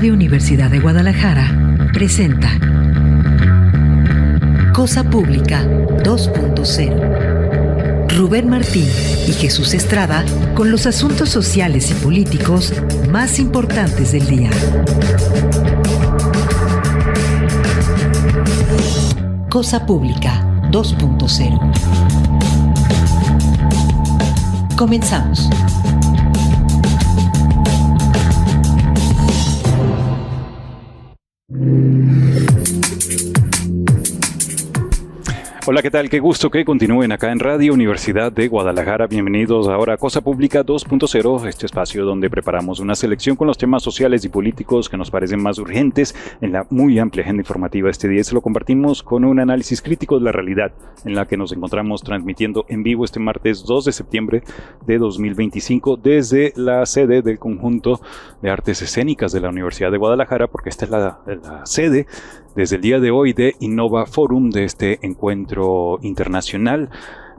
Radio Universidad de Guadalajara presenta Cosa Pública 2.0. Rubén Martín y Jesús Estrada con los asuntos sociales y políticos más importantes del día. Cosa Pública 2.0. Comenzamos. Hola, ¿qué tal? Qué gusto que continúen acá en Radio Universidad de Guadalajara. Bienvenidos ahora a Cosa Pública 2.0, este espacio donde preparamos una selección con los temas sociales y políticos que nos parecen más urgentes en la muy amplia agenda informativa. Este día se lo compartimos con un análisis crítico de la realidad en la que nos encontramos transmitiendo en vivo este martes 2 de septiembre de 2025 desde la sede del Conjunto de Artes Escénicas de la Universidad de Guadalajara, porque esta es la sede desde el día de hoy de Innova Forum, de este encuentro internacional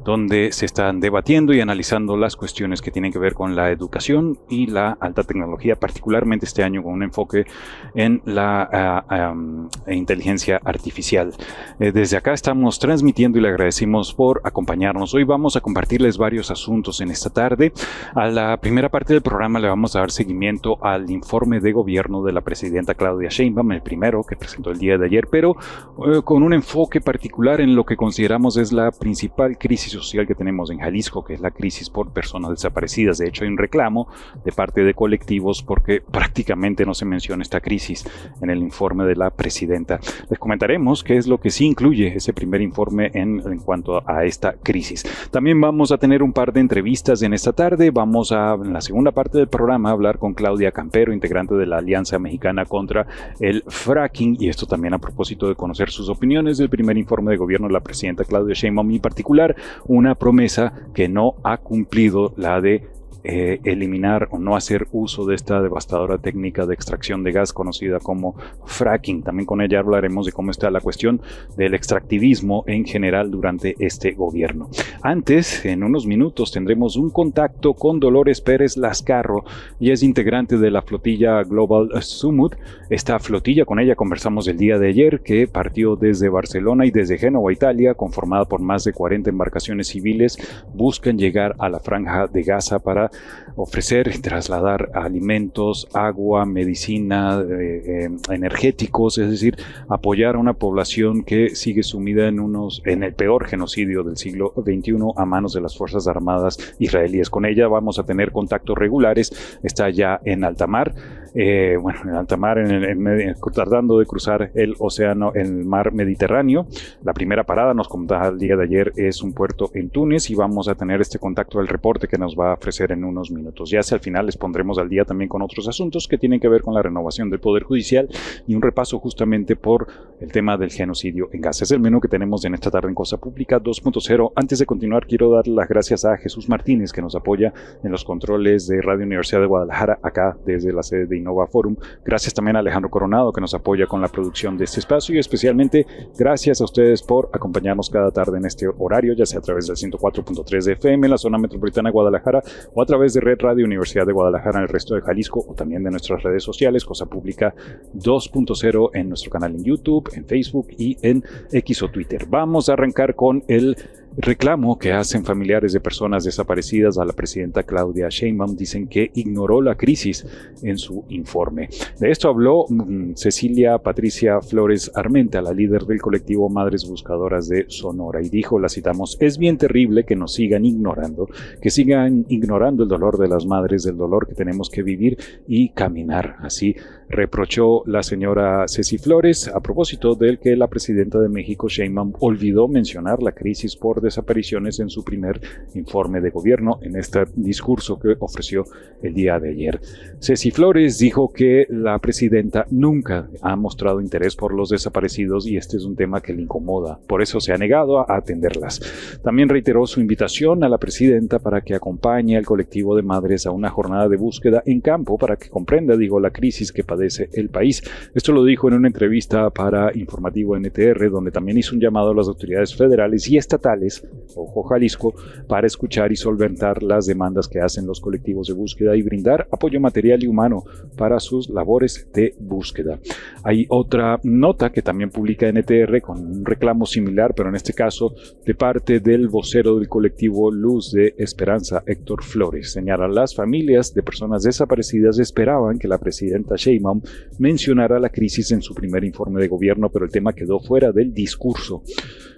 donde se están debatiendo y analizando las cuestiones que tienen que ver con la educación y la alta tecnología, particularmente este año con un enfoque en la inteligencia artificial. Desde acá estamos transmitiendo y le agradecemos por acompañarnos. Hoy vamos a compartirles varios asuntos en esta tarde. A la primera parte del programa le vamos a dar seguimiento al informe de gobierno de la presidenta Claudia Sheinbaum, el primero que presentó el día de ayer, pero con un enfoque particular en lo que consideramos es la principal crisis social que tenemos en Jalisco, que es la crisis por personas desaparecidas. De hecho, hay un reclamo de parte de colectivos porque prácticamente no se menciona esta crisis en el informe de la presidenta. Les comentaremos qué es lo que sí incluye ese primer informe en cuanto a esta crisis. También vamos a tener un par de entrevistas en esta tarde. Vamos a, en la segunda parte del programa, hablar con Claudia Campero, integrante de la Alianza Mexicana contra el Fracking, y esto también a propósito de conocer sus opiniones del primer informe de gobierno de la presidenta Claudia Sheinbaum, y en particular una promesa que no ha cumplido, la de eliminar o no hacer uso de esta devastadora técnica de extracción de gas conocida como fracking. También con ella hablaremos de cómo está la cuestión del extractivismo en general durante este gobierno. Antes, en unos minutos, tendremos un contacto con Dolores Pérez Lascarro, y es integrante de la flotilla Global Sumud. Esta flotilla, con ella conversamos el día de ayer, que partió desde Barcelona y desde Génova, Italia, conformada por más de 40 embarcaciones civiles. Buscan llegar a la Franja de Gaza para ofrecer y trasladar alimentos, agua, medicina, energéticos, es decir, apoyar a una población que sigue sumida en el peor genocidio del siglo XXI a manos de las Fuerzas Armadas israelíes. Con ella vamos a tener contactos regulares. Está ya en alta mar, en alta mar, tratando de cruzar el mar Mediterráneo. La primera parada, nos contaba el día de ayer, es un puerto en Túnez, y vamos a tener este contacto del reporte que nos va a ofrecer en unos minutos. Ya hacia el final les pondremos al día también con otros asuntos que tienen que ver con la renovación del Poder Judicial y un repaso justamente por el tema del genocidio en Gaza. Es el menú que tenemos en esta tarde en Cosa Pública 2.0. Antes de continuar, quiero dar las gracias a Jesús Martínez, que nos apoya en los controles de Radio Universidad de Guadalajara, acá desde la sede de Innova Forum. Gracias también a Alejandro Coronado, que nos apoya con la producción de este espacio, y especialmente gracias a ustedes por acompañarnos cada tarde en este horario, ya sea a través del 104.3 de FM en la zona metropolitana de Guadalajara, o a través de Red Radio Universidad de Guadalajara en el resto de Jalisco, o también de nuestras redes sociales, Cosa Pública 2.0, en nuestro canal en YouTube, en Facebook y en X o Twitter. Vamos a arrancar con el reclamo que hacen familiares de personas desaparecidas a la presidenta Claudia Sheinbaum. Dicen que ignoró la crisis en su informe. De esto habló Cecilia Patricia Flores Armenta, la líder del colectivo Madres Buscadoras de Sonora, y dijo, la citamos: es bien terrible que nos sigan ignorando, que sigan ignorando el dolor de las madres, el dolor que tenemos que vivir y caminar. Así reprochó la señora Ceci Flores a propósito del que la presidenta de México, Sheinbaum, olvidó mencionar la crisis por desapariciones en su primer informe de gobierno, en este discurso que ofreció el día de ayer. Ceci Flores dijo que la presidenta nunca ha mostrado interés por los desaparecidos, y este es un tema que le incomoda, por eso se ha negado a atenderlas. También reiteró su invitación a la presidenta para que acompañe al colectivo de madres a una jornada de búsqueda en campo para que comprenda, la crisis que padece el país. Esto lo dijo en una entrevista para Informativo NTR, donde también hizo un llamado a las autoridades federales y estatales Flores, ojo Jalisco, para escuchar y solventar las demandas que hacen los colectivos de búsqueda y brindar apoyo material y humano para sus labores de búsqueda. Hay otra nota que también publica NTR con un reclamo similar, pero en este caso de parte del vocero del colectivo Luz de Esperanza, Héctor Flores. Señala: las familias de personas desaparecidas esperaban que la presidenta Sheinbaum mencionara la crisis en su primer informe de gobierno, pero el tema quedó fuera del discurso.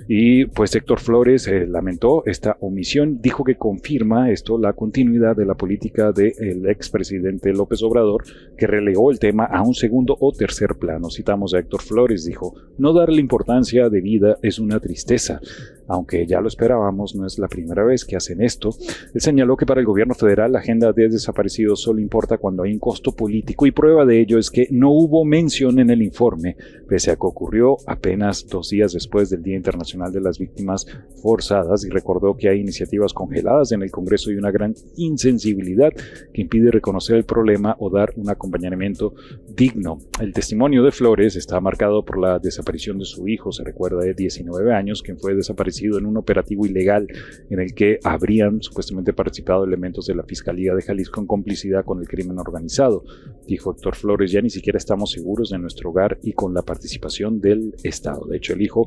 Y pues Héctor Flores lamentó esta omisión, dijo que confirma esto la continuidad de la política del expresidente López Obrador, que relegó el tema a un segundo o tercer plano. Citamos a Héctor Flores, dijo: no darle importancia de vida es una tristeza. Aunque ya lo esperábamos, no es la primera vez que hacen esto. Él señaló que para el gobierno federal la agenda de desaparecidos solo importa cuando hay un costo político, y prueba de ello es que no hubo mención en el informe, pese a que ocurrió apenas 2 días después del Día Internacional de las Víctimas Forzadas, y recordó que hay iniciativas congeladas en el Congreso y una gran insensibilidad que impide reconocer el problema o dar un acompañamiento digno. El testimonio de Flores está marcado por la desaparición de su hijo, se recuerda, de 19 años, quien fue desaparecido en un operativo ilegal en el que habrían supuestamente participado elementos de la Fiscalía de Jalisco en complicidad con el crimen organizado. Dijo Héctor Flores: ya ni siquiera estamos seguros de nuestro hogar y con la participación del Estado. De hecho, el hijo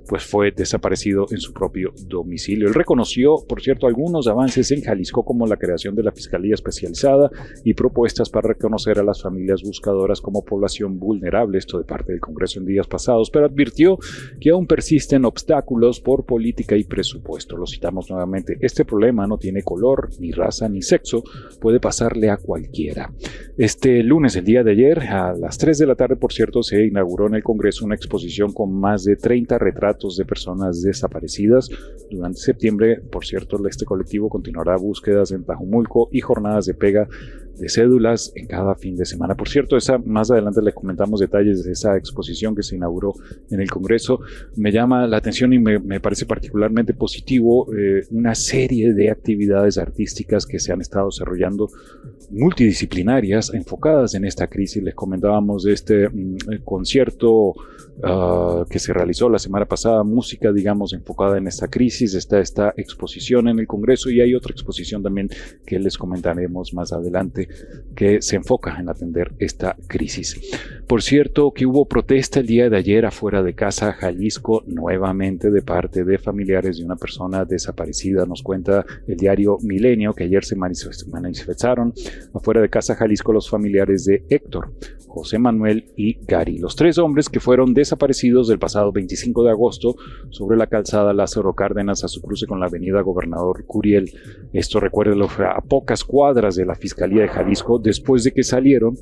pues fue desaparecido en su propio domicilio. Él reconoció, por cierto, algunos avances en Jalisco, como la creación de la Fiscalía Especializada y propuestas para reconocer a las familias buscadoras como población vulnerable, esto de parte del Congreso en días pasados, pero advirtió que aún persisten obstáculos por política y presupuesto. Lo citamos nuevamente: este problema no tiene color, ni raza, ni sexo, puede pasarle a cualquiera. Este lunes, el día de ayer, a las 3 de la tarde, por cierto, se inauguró en el Congreso una exposición con más de 30 retratos de personas desaparecidas. Durante septiembre, por cierto, este colectivo continuará búsquedas en Tlajumulco y jornadas de pega de cédulas en cada fin de semana. Por cierto, más adelante le comentamos detalles de esa exposición que se inauguró en el Congreso. Me llama la atención y me parece particularmente positivo una serie de actividades artísticas que se han estado desarrollando, multidisciplinarias, enfocadas en esta crisis. Les comentábamos de este concierto que se realizó la semana pasada, música, digamos, enfocada en esta crisis. Está esta exposición en el Congreso y hay otra exposición también que les comentaremos más adelante que se enfoca en atender esta crisis. Por cierto, que hubo protesta el día de ayer afuera de Casa Jalisco, nuevamente de parte de familiares de una persona desaparecida. Nos cuenta el diario Milenio que ayer se manifestaron afuera de Casa Jalisco los familiares de Héctor, José Manuel y Gary, los 3 hombres que fueron desaparecidos del pasado 25 de agosto sobre la calzada Lázaro Cárdenas a su cruce con la avenida Gobernador Curiel. Esto, recuérdenlo, fue a pocas cuadras de la Fiscalía de Jalisco, después de que salieron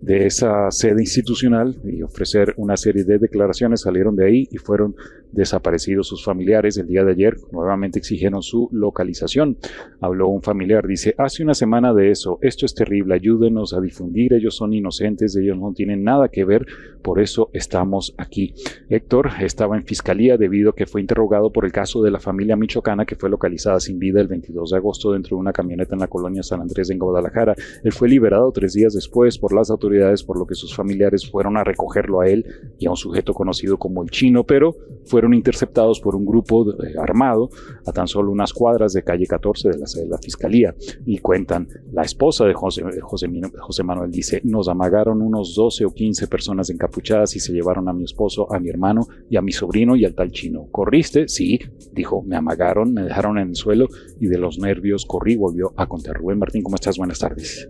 de esa sede institucional y ofrecer una serie de declaraciones. Salieron de ahí y fueron desaparecidos sus familiares. El día de ayer nuevamente exigieron su localización. Habló un familiar, dice: hace una semana de eso, esto es terrible, ayúdenos a difundir, ellos son inocentes, ellos no tienen nada que ver, por eso estamos aquí. Héctor estaba en fiscalía debido a que fue interrogado por el caso de la familia michoacana que fue localizada sin vida el 22 de agosto dentro de una camioneta en la colonia San Andrés en Guadalajara. Él fue liberado 3 días después por las autoridades, por lo que sus familiares fueron a recogerlo a él y a un sujeto conocido como el Chino, pero fueron interceptados por un grupo armado a tan solo unas cuadras de calle 14 de la sede de la Fiscalía. Y cuentan, la esposa de José Manuel dice: nos amagaron unos 12 o 15 personas encapuchadas y se llevaron a mi esposo, a mi hermano y a mi sobrino y al tal Chino. ¿Corriste? Sí, dijo, me amagaron, me dejaron en el suelo y de los nervios corrí, volvió a contar. Rubén Martín, ¿cómo estás? Buenas tardes.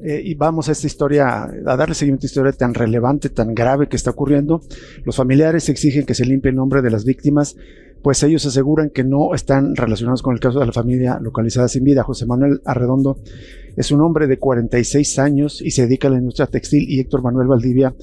Y vamos a esta historia, a darle seguimiento a esta historia tan relevante, tan grave que está ocurriendo. Los familiares exigen que se limpie el nombre de las víctimas, pues ellos aseguran que no están relacionados con el caso de la familia localizada sin vida. José Manuel Arredondo es un hombre de 46 años y se dedica a la industria textil, y Héctor Manuel Valdivia,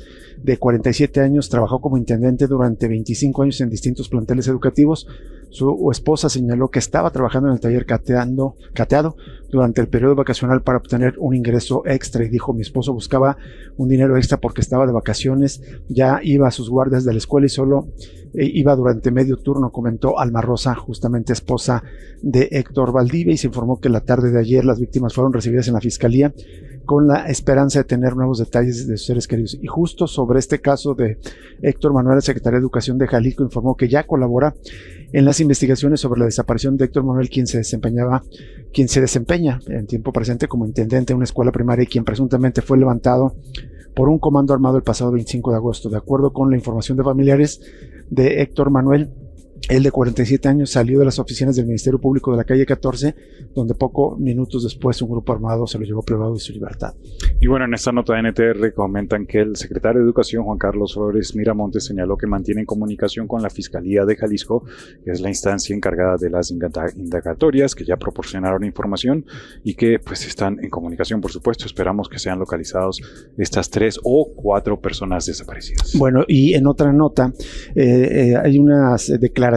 de 47 años, trabajó como intendente durante 25 años en distintos planteles educativos. Su esposa señaló que estaba trabajando en el taller cateado durante el periodo vacacional para obtener un ingreso extra, y dijo: mi esposo buscaba un dinero extra porque estaba de vacaciones, ya iba a sus guardias de la escuela y solo iba durante medio turno, comentó Alma Rosa, justamente esposa de Héctor Valdivia, y se informó que la tarde de ayer las víctimas fueron recibidas en la Fiscalía con la esperanza de tener nuevos detalles de sus seres queridos. Y justo sobre este caso de Héctor Manuel, la Secretaría de Educación de Jalisco informó que ya colabora en las investigaciones sobre la desaparición de Héctor Manuel, quien se desempeña en tiempo presente como intendente de una escuela primaria y quien presuntamente fue levantado por un comando armado el pasado 25 de agosto. De acuerdo con la información de familiares de Héctor Manuel, él de 47 años salió de las oficinas del Ministerio Público de la calle 14, donde pocos minutos después un grupo armado se lo llevó privado de su libertad. Y bueno, en esta nota de NTR comentan que el secretario de Educación, Juan Carlos Flores Miramontes, señaló que mantienen comunicación con la Fiscalía de Jalisco, que es la instancia encargada de las indagatorias, que ya proporcionaron información y que pues están en comunicación, por supuesto. Esperamos que sean localizados estas 3 o 4 personas desaparecidas. Bueno, y en otra nota, hay unas declaraciones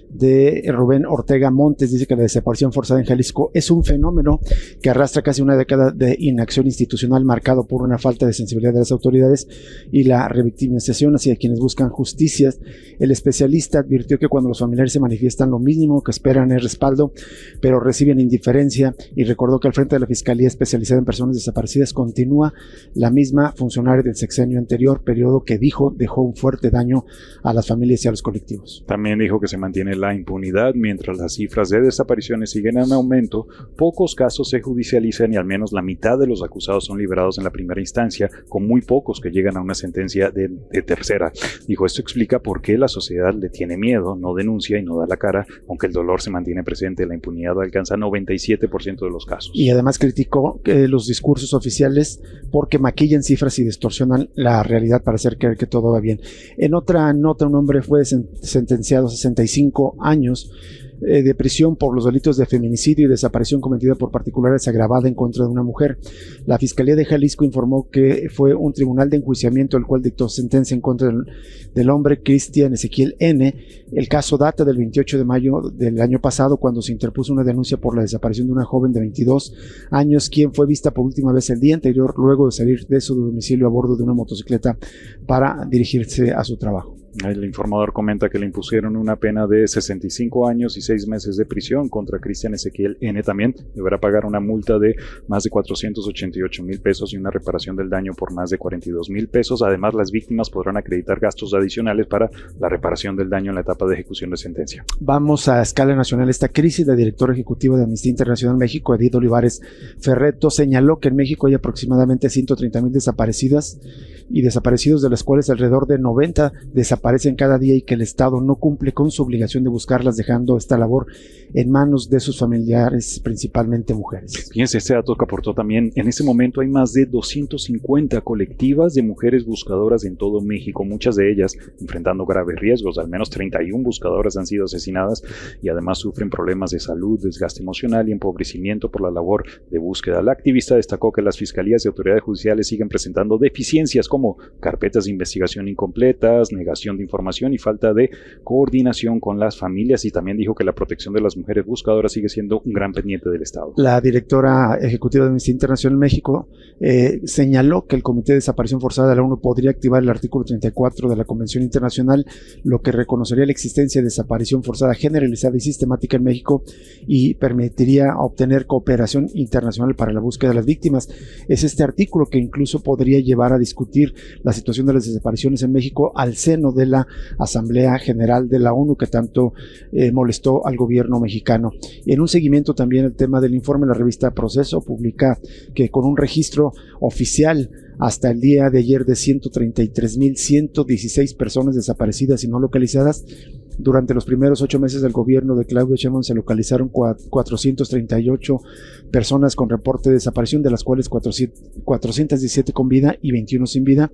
de Rubén Ortega Montes. Dice que la desaparición forzada en Jalisco es un fenómeno que arrastra casi una década de inacción institucional marcado por una falta de sensibilidad de las autoridades y la revictimización hacia quienes buscan justicia. El especialista advirtió que cuando los familiares se manifiestan, lo mínimo que esperan es respaldo, pero reciben indiferencia, y recordó que al frente de la Fiscalía Especializada en Personas Desaparecidas continúa la misma funcionaria del sexenio anterior, periodo que dejó un fuerte daño a las familias y a los colectivos. También dijo que se mantiene la impunidad mientras las cifras de desapariciones siguen en aumento. Pocos casos se judicializan y al menos la mitad de los acusados son liberados en la primera instancia, con muy pocos que llegan a una sentencia de tercera. Dijo, esto explica por qué la sociedad le tiene miedo, no denuncia y no da la cara, aunque el dolor se mantiene presente. La impunidad alcanza 97% de los casos. Y además criticó los discursos oficiales porque maquillan cifras y distorsionan la realidad para hacer creer que todo va bien. En otra nota, un hombre fue sentenciado a 65 años de prisión por los delitos de feminicidio y desaparición cometida por particulares agravada en contra de una mujer. La Fiscalía de Jalisco informó que fue un tribunal de enjuiciamiento el cual dictó sentencia en contra del hombre Cristian Ezequiel N. El caso data del 28 de mayo del año pasado, cuando se interpuso una denuncia por la desaparición de una joven de 22 años, quien fue vista por última vez el día anterior luego de salir de su domicilio a bordo de una motocicleta para dirigirse a su trabajo. El informador comenta que le impusieron una pena de 65 años y 6 meses de prisión contra Cristian Ezequiel N. También deberá pagar una multa de más de 488,000 pesos y una reparación del daño por más de 42,000 pesos. Además, las víctimas podrán acreditar gastos adicionales para la reparación del daño en la etapa de ejecución de sentencia. Vamos a escala nacional. Esta crisis, la directora ejecutiva de Amnistía Internacional México, Edith Olivares Ferretto, señaló que en México hay aproximadamente 130,000 desaparecidas y desaparecidos, de las cuales alrededor de 90 desaparecen cada día, y que el Estado no cumple con su obligación de buscarlas, dejando esta labor en manos de sus familiares, principalmente mujeres. Fíjense, este dato que aportó también, en ese momento hay más de 250 colectivas de mujeres buscadoras en todo México, muchas de ellas enfrentando graves riesgos. Al menos 31 buscadoras han sido asesinadas y además sufren problemas de salud, desgaste emocional y empobrecimiento por la labor de búsqueda. La activista destacó que las fiscalías y autoridades judiciales siguen presentando deficiencias como carpetas de investigación incompletas, negación de información y falta de coordinación con las familias, y también dijo que la protección de las mujeres buscadoras sigue siendo un gran pendiente del Estado. La directora ejecutiva de Amnistía Internacional en México señaló que el Comité de Desaparición Forzada de la ONU podría activar el artículo 34 de la Convención Internacional, lo que reconocería la existencia de desaparición forzada generalizada y sistemática en México y permitiría obtener cooperación internacional para la búsqueda de las víctimas. Es este artículo que incluso podría llevar a discutir la situación de las desapariciones en México al seno de la Asamblea General de la ONU, que tanto molestó al gobierno mexicano. Y en un seguimiento también el tema del informe, la revista Proceso publica que con un registro oficial hasta el día de ayer de 133,116 personas desaparecidas y no localizadas, durante los primeros 8 meses del gobierno de Claudia Sheinbaum se localizaron 438 personas con reporte de desaparición, de las cuales 417 con vida y 21 sin vida,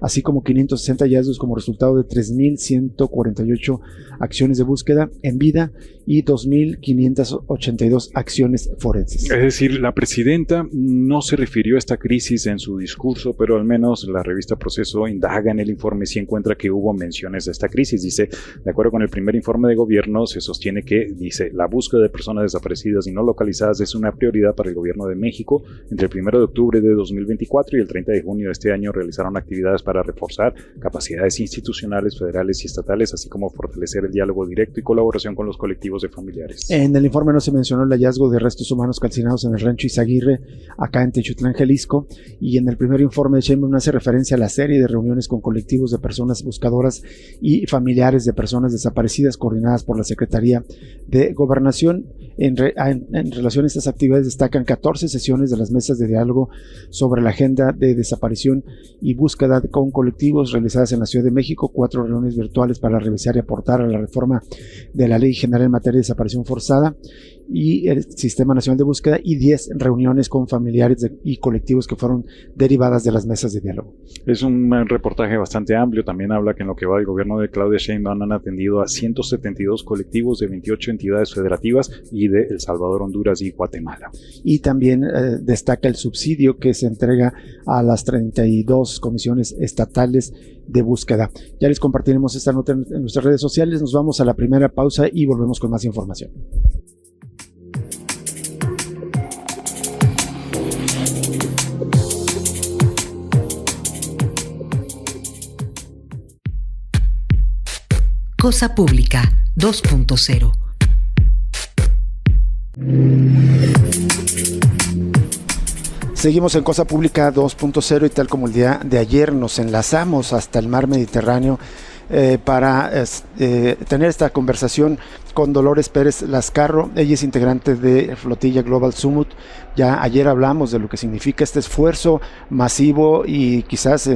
así como 560 hallazgos como resultado de 3,148 acciones de búsqueda en vida y 2,582 acciones forenses. Es decir, la presidenta no se refirió a esta crisis en su discurso, pero al menos la revista Proceso indaga en el informe si encuentra que hubo menciones de esta crisis. Dice, de acuerdo con en el primer informe de gobierno se sostiene que, dice, la búsqueda de personas desaparecidas y no localizadas es una prioridad para el gobierno de México. Entre el 1 de octubre de 2024 y el 30 de junio de este año realizaron actividades para reforzar capacidades institucionales, federales y estatales, así como fortalecer el diálogo directo y colaboración con los colectivos de familiares. En el informe no se mencionó el hallazgo de restos humanos calcinados en el rancho Izaguirre, acá en Techutlán, Jalisco, y en el primer informe Sheinbaum hace referencia a la serie de reuniones con colectivos de personas buscadoras y familiares de personas desaparecidas coordinadas por la Secretaría de Gobernación. En relación a estas actividades destacan 14 sesiones de las mesas de diálogo sobre la agenda de desaparición y búsqueda con colectivos realizadas en la Ciudad de México, 4 reuniones virtuales para revisar y aportar a la reforma de la Ley General en materia de desaparición forzada y el Sistema Nacional de Búsqueda, y 10 reuniones con familiares y colectivos que fueron derivadas de las mesas de diálogo. Es un reportaje bastante amplio. También habla que en lo que va del gobierno de Claudia Sheinbaum han atendido a 172 colectivos de 28 entidades federativas y de El Salvador, Honduras y Guatemala. Y también destaca el subsidio que se entrega a las 32 comisiones estatales de búsqueda. Ya les compartiremos esta nota en nuestras redes sociales. Nos vamos a la primera pausa y volvemos con más información. Cosa Pública 2.0. Seguimos en Cosa Pública 2.0 y tal como el día de ayer nos enlazamos hasta el mar Mediterráneo para tener esta conversación con Dolores Pérez Lascarro. Ella es integrante de Flotilla Global Summit. Ya ayer hablamos de lo que significa este esfuerzo masivo y quizás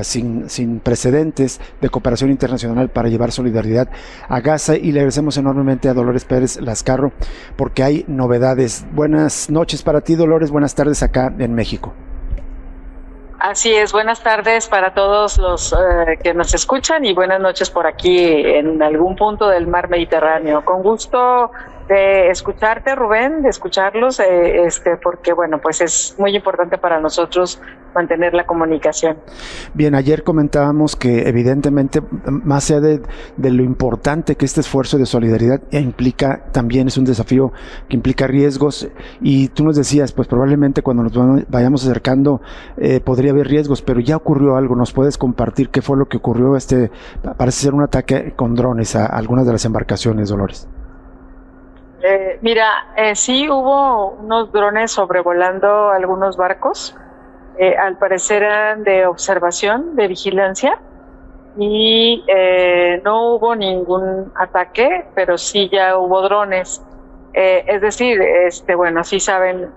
sin precedentes de cooperación internacional para llevar solidaridad a Gaza, y le agradecemos enormemente a Dolores Pérez Lascarro porque hay novedades. Buenas noches para ti, Dolores. Buenas tardes acá en México. Así es, buenas tardes para todos los que nos escuchan y buenas noches por aquí en algún punto del mar Mediterráneo. Con gusto de escucharte, Rubén, de escucharlos, porque bueno, pues es muy importante para nosotros mantener la comunicación. Bien, ayer comentábamos que evidentemente, más allá de lo importante que este esfuerzo de solidaridad implica, también es un desafío que implica riesgos, y tú nos decías, pues probablemente cuando nos vayamos acercando podría haber riesgos, pero ya ocurrió algo. ¿Nos puedes compartir qué fue lo que ocurrió? Parece ser un ataque con drones a algunas de las embarcaciones, Dolores. Sí hubo unos drones sobrevolando algunos barcos, al parecer eran de observación, de vigilancia, y no hubo ningún ataque, pero sí ya hubo drones. Es decir, bueno, sí saben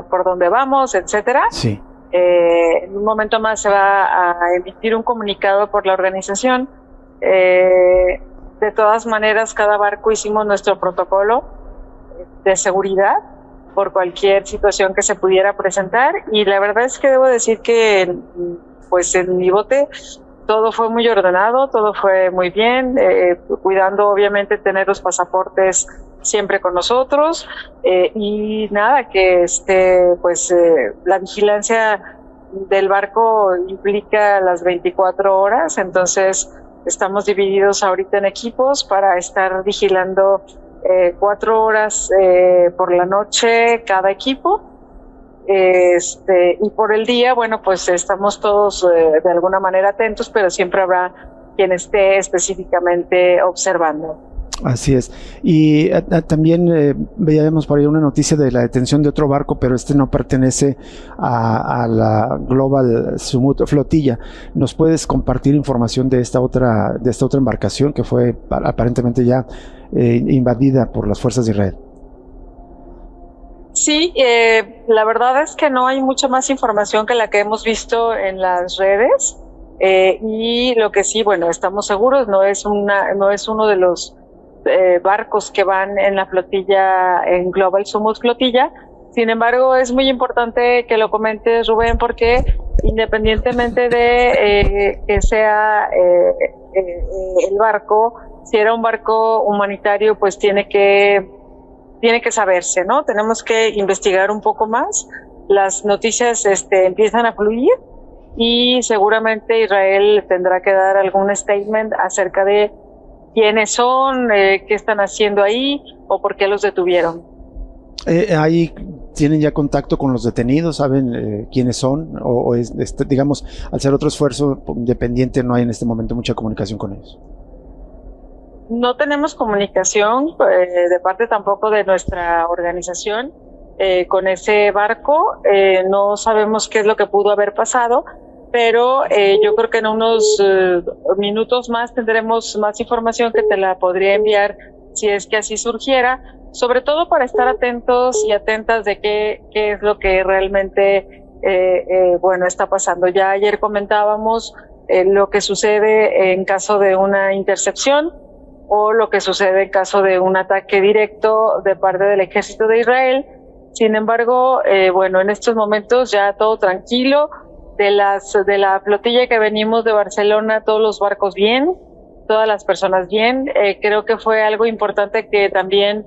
por dónde vamos, etcétera. Sí. En un momento más se va a emitir un comunicado por la organización. De todas maneras, cada barco hicimos nuestro protocolo de seguridad por cualquier situación que se pudiera presentar, y la verdad es que debo decir que pues en mi bote todo fue muy ordenado, todo fue muy bien, cuidando obviamente tener los pasaportes siempre con nosotros, y nada, que la vigilancia del barco implica las 24 horas, entonces estamos divididos ahorita en equipos para estar vigilando 4 horas por la noche cada equipo, y por el día, bueno, pues estamos todos de alguna manera atentos, pero siempre habrá quien esté específicamente observando. Así es. Y también veíamos por ahí una noticia de la detención de otro barco, pero este no pertenece a la Global Summit Flotilla. ¿Nos puedes compartir información de esta otra embarcación que fue aparentemente ya invadida por las fuerzas de Israel? Sí, la verdad es que no hay mucha más información que la que hemos visto en las redes, y lo que sí, bueno, estamos seguros, no es uno de los barcos que van en la flotilla, en Global Summit Flotilla. Sin embargo, es muy importante que lo comentes, Rubén, porque independientemente de que sea el barco, si era un barco humanitario, pues tiene que saberse, ¿no? Tenemos que investigar un poco más. Las noticias empiezan a fluir y seguramente Israel tendrá que dar algún statement acerca de quiénes son, qué están haciendo ahí o por qué los detuvieron. Ahí tienen ya contacto con los detenidos, saben quiénes son, o es, digamos, al ser otro esfuerzo independiente, no hay en este momento mucha comunicación con ellos. No tenemos comunicación de parte tampoco de nuestra organización con ese barco. No sabemos qué es lo que pudo haber pasado, pero yo creo que en unos minutos más tendremos más información que te la podría enviar si es que así surgiera, sobre todo para estar atentos y atentas de qué es lo que realmente bueno, está pasando. Ya ayer comentábamos lo que sucede en caso de una intercepción o lo que sucede en caso de un ataque directo de parte del ejército de Israel. Sin embargo, bueno, en estos momentos ya todo tranquilo. De la flotilla que venimos de Barcelona, todos los barcos bien, todas las personas bien. Creo que fue algo importante que también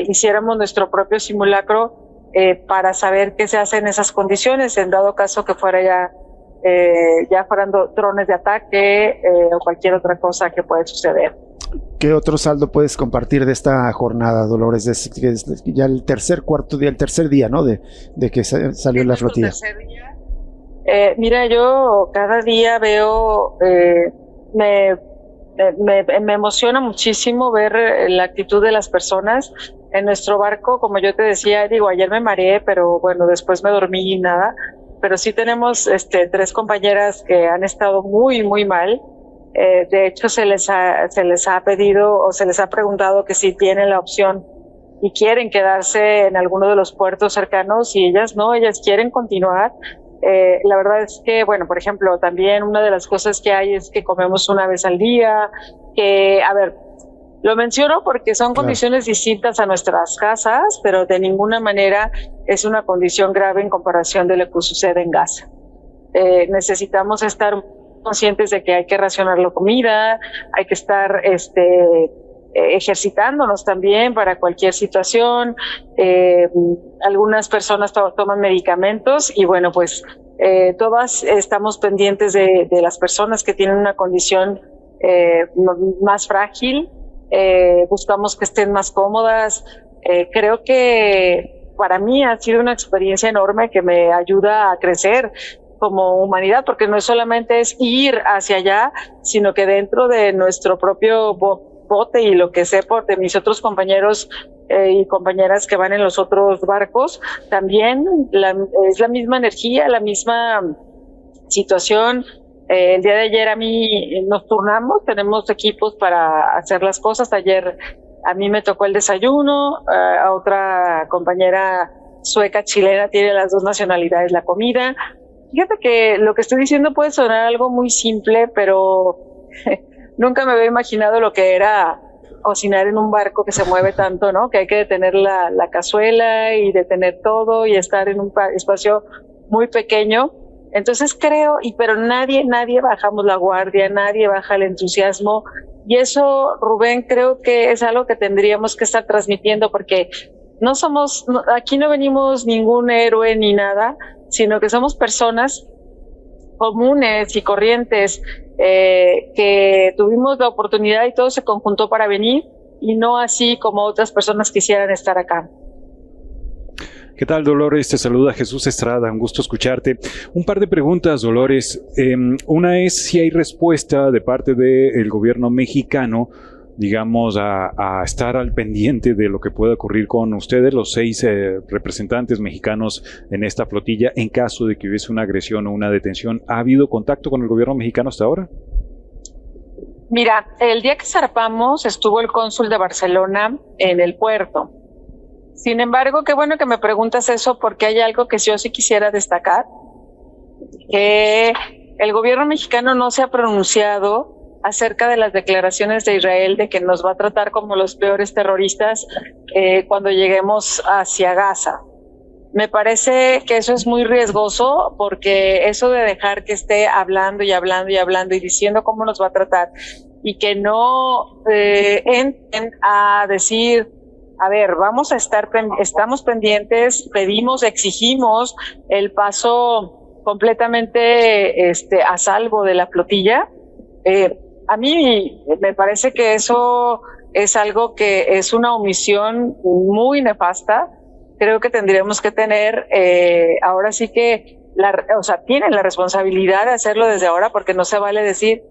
hiciéramos nuestro propio simulacro para saber qué se hace en esas condiciones, en dado caso que fuera ya fueran drones de ataque o cualquier otra cosa que puede suceder. ¿Qué otro saldo puedes compartir de esta jornada, Dolores? Es ya el tercer día, ¿no? De que salió la flotilla. Mira, yo cada día veo, me emociona muchísimo ver la actitud de las personas en nuestro barco. Como yo te decía, ayer me mareé, pero bueno, después me dormí y nada. Pero sí tenemos 3 compañeras que han estado muy, muy mal. De hecho, se les ha pedido o se les ha preguntado que si tienen la opción y quieren quedarse en alguno de los puertos cercanos, y ellas no, ellas quieren continuar. La verdad es que, bueno, por ejemplo, también una de las cosas que hay es que comemos una vez al día, lo menciono porque son condiciones distintas a nuestras casas, pero de ninguna manera es una condición grave en comparación de lo que sucede en Gaza. Necesitamos estar conscientes de que hay que racionar la comida, hay que estar ejercitándonos también para cualquier situación. Algunas personas toman medicamentos y bueno, pues todas estamos pendientes de las personas que tienen una condición más frágil. Buscamos que estén más cómodas. Creo que para mí ha sido una experiencia enorme que me ayuda a crecer como humanidad, porque no solamente es ir hacia allá, sino que dentro de nuestro propio bote, y lo que sé de mis otros compañeros y compañeras que van en los otros barcos, también es la misma energía, la misma situación. El día de ayer a mí nos turnamos, tenemos equipos para hacer las cosas. Ayer a mí me tocó el desayuno, a otra compañera sueca chilena tiene las 2 nacionalidades la comida. Fíjate que lo que estoy diciendo puede sonar algo muy simple, pero nunca me había imaginado lo que era cocinar en un barco que se mueve tanto, ¿no? Que hay que detener la cazuela y detener todo y estar en un espacio muy pequeño. Entonces creo, pero nadie bajamos la guardia, nadie baja el entusiasmo. Y eso, Rubén, creo que es algo que tendríamos que estar transmitiendo, porque aquí no venimos ningún héroe ni nada, sino que somos personas comunes y corrientes que tuvimos la oportunidad y todo se conjuntó para venir, y no así como otras personas quisieran estar acá. ¿Qué tal, Dolores? Te saluda Jesús Estrada, un gusto escucharte. Un par de preguntas, Dolores. Una es si hay respuesta de parte del gobierno mexicano, digamos, a estar al pendiente de lo que pueda ocurrir con ustedes, los 6 representantes mexicanos en esta flotilla, en caso de que hubiese una agresión o una detención. ¿Ha habido contacto con el gobierno mexicano hasta ahora? Mira, el día que zarpamos estuvo el cónsul de Barcelona en el puerto. Sin embargo, qué bueno que me preguntas eso, porque hay algo que yo sí quisiera destacar, que el gobierno mexicano no se ha pronunciado acerca de las declaraciones de Israel de que nos va a tratar como los peores terroristas cuando lleguemos hacia Gaza. Me parece que eso es muy riesgoso, porque eso de dejar que esté hablando y hablando y hablando y diciendo cómo nos va a tratar, y que no entren a decir, a ver, estamos pendientes, pedimos, exigimos el paso completamente a salvo de la flotilla. A mí me parece que eso es algo que es una omisión muy nefasta. Creo que tendríamos que tener, ahora sí que, tienen la responsabilidad de hacerlo desde ahora, porque no se vale decir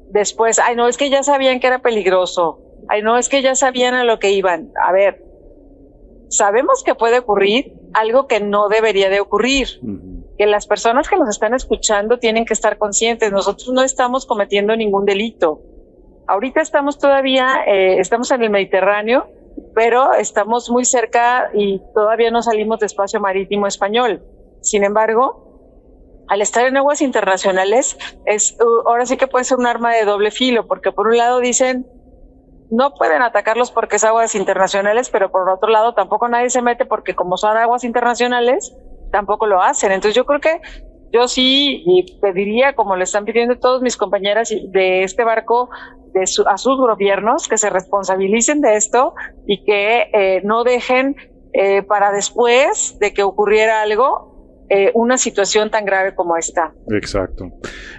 después, ay, no, es que ya sabían que era peligroso, ay, no, es que ya sabían a lo que iban. A ver, sabemos que puede ocurrir algo que no debería de ocurrir. Que las personas que nos están escuchando tienen que estar conscientes. Nosotros no estamos cometiendo ningún delito. Ahorita estamos todavía, estamos en el Mediterráneo, pero estamos muy cerca y todavía no salimos de espacio marítimo español. Sin embargo, al estar en aguas internacionales, ahora sí que puede ser un arma de doble filo, porque por un lado dicen, no pueden atacarlos porque es aguas internacionales, pero por otro lado tampoco nadie se mete porque como son aguas internacionales, tampoco lo hacen. Entonces yo creo que yo sí y pediría, como le están pidiendo todos mis compañeras de este barco, a sus gobiernos que se responsabilicen de esto y que no dejen para después de que ocurriera algo una situación tan grave como esta. Exacto.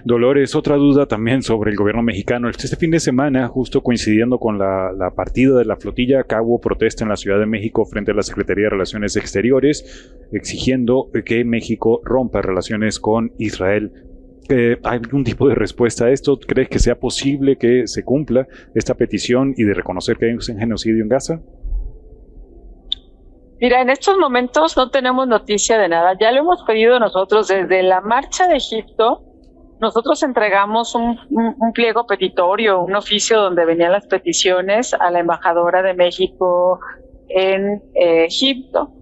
Dolores, otra duda también sobre el gobierno mexicano. Este fin de semana, justo coincidiendo con la partida de la flotilla, acá hubo protesta en la Ciudad de México frente a la Secretaría de Relaciones Exteriores, exigiendo que México rompa relaciones con Israel. ¿Hay algún tipo de respuesta a esto? ¿Crees que sea posible que se cumpla esta petición y de reconocer que hay un genocidio en Gaza? Mira, en estos momentos no tenemos noticia de nada. Ya lo hemos pedido nosotros desde la marcha de Egipto. Nosotros entregamos un pliego petitorio, un oficio donde venían las peticiones a la embajadora de México en Egipto.